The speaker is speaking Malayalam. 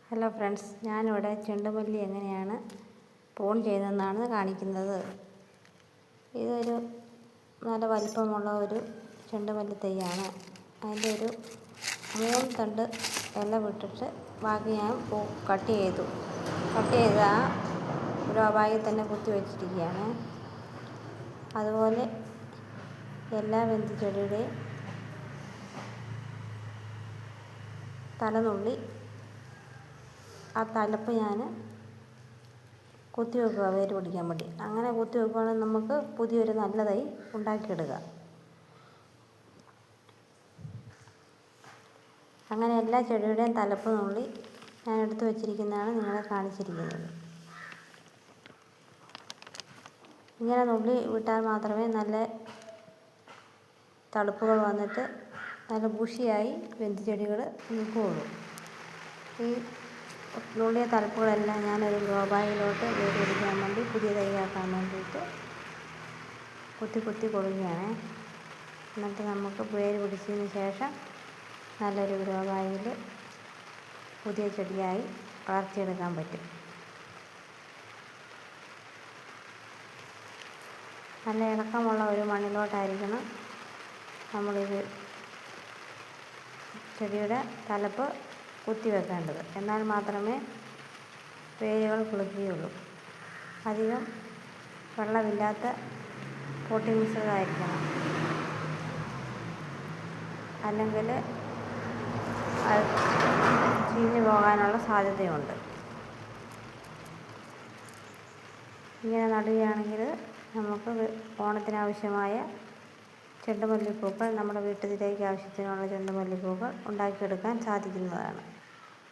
ഹലോ ഫ്രണ്ട്സ്, ഞാനിവിടെ ചെണ്ടുമല്ലി എങ്ങനെയാണ് പ്രൂൺ ചെയ്യുന്നതെന്നാണ് കാണിക്കുന്നത്. ഇതൊരു നല്ല വലിപ്പമുള്ള ഒരു ചെണ്ടുമല്ലി തൈയാണ്. അതിൻ്റെ ഒരു 3 തണ്ട് ഇല വിട്ടിട്ട് ബാക്കി ഞാൻ കട്ട് ചെയ്ത് ആ ഗ്രോ ബാഗിൽ തന്നെ കുത്തി വെച്ചിരിക്കുകയാണ്. അതുപോലെ എല്ലാ ചെടിയുടെയും തലനുള്ളി ആ തലപ്പ് ഞാൻ കുത്തി വെക്കുക, വേര് പിടിക്കാൻ വേണ്ടി. അങ്ങനെ കുത്തി വെക്കുകയാണെങ്കിൽ നമുക്ക് പുതിയൊരു നല്ല തൈ ഉണ്ടാക്കിയെടുക്കാം. അങ്ങനെ എല്ലാ ചെടിയുടെയും തലപ്പ് നുള്ളി ഞാൻ എടുത്തു വച്ചിരിക്കുന്നതാണ് നിങ്ങളെ കാണിച്ചിരിക്കുന്നത്. ഇങ്ങനെ നുള്ളി വിട്ടാൽ മാത്രമേ നല്ല തളുപ്പുകൾ വന്നിട്ട് നല്ല ബുഷിയായി ചെടികൾ നിൽക്കുകയുള്ളൂ. ഈ നുള്ളിയ തലപ്പുകളെല്ലാം ഞാനൊരു ഗ്രോ ബാഗിലോട്ട് വേര് പിടിക്കാൻ വേണ്ടി പുതിയ തൈയാക്കാൻ വേണ്ടിയിട്ട് കുത്തി കൊടുക്കുകയാണ്. എന്നിട്ട് നമുക്ക് വേര് പിടിച്ചതിന് ശേഷം നല്ലൊരു ഗ്രോ ബാഗിൽ പുതിയ ചെടിയായി വളർത്തിയെടുക്കാൻ പറ്റും. നല്ല ഇളക്കമുള്ള ഒരു മണ്ണിലോട്ടായിരിക്കണം നമ്മളിത് ചെടിയുടെ തലപ്പ് കുത്തി വെക്കേണ്ടത്. എന്നാൽ മാത്രമേ വേരുകൾ കിളുക്കുകയുള്ളൂ. അധികം വെള്ളമില്ലാത്ത പോട്ടി മിശ്രിതമായിരിക്കണം, അല്ലെങ്കിൽ അത് ചീഞ്ഞു പോകാനുള്ള സാധ്യതയുണ്ട്. ഇങ്ങനെ നടുകയാണെങ്കിൽ നമുക്ക് ഓണത്തിനാവശ്യമായ ചെണ്ടുമല്ലിപ്പൂക്കൾ, നമ്മുടെ വീട്ടിലേക്ക് ആവശ്യത്തിനുള്ള ചെണ്ടുമല്ലിപ്പൂക്കൾ ഉണ്ടാക്കിയെടുക്കാൻ സാധിക്കുന്നതാണ്.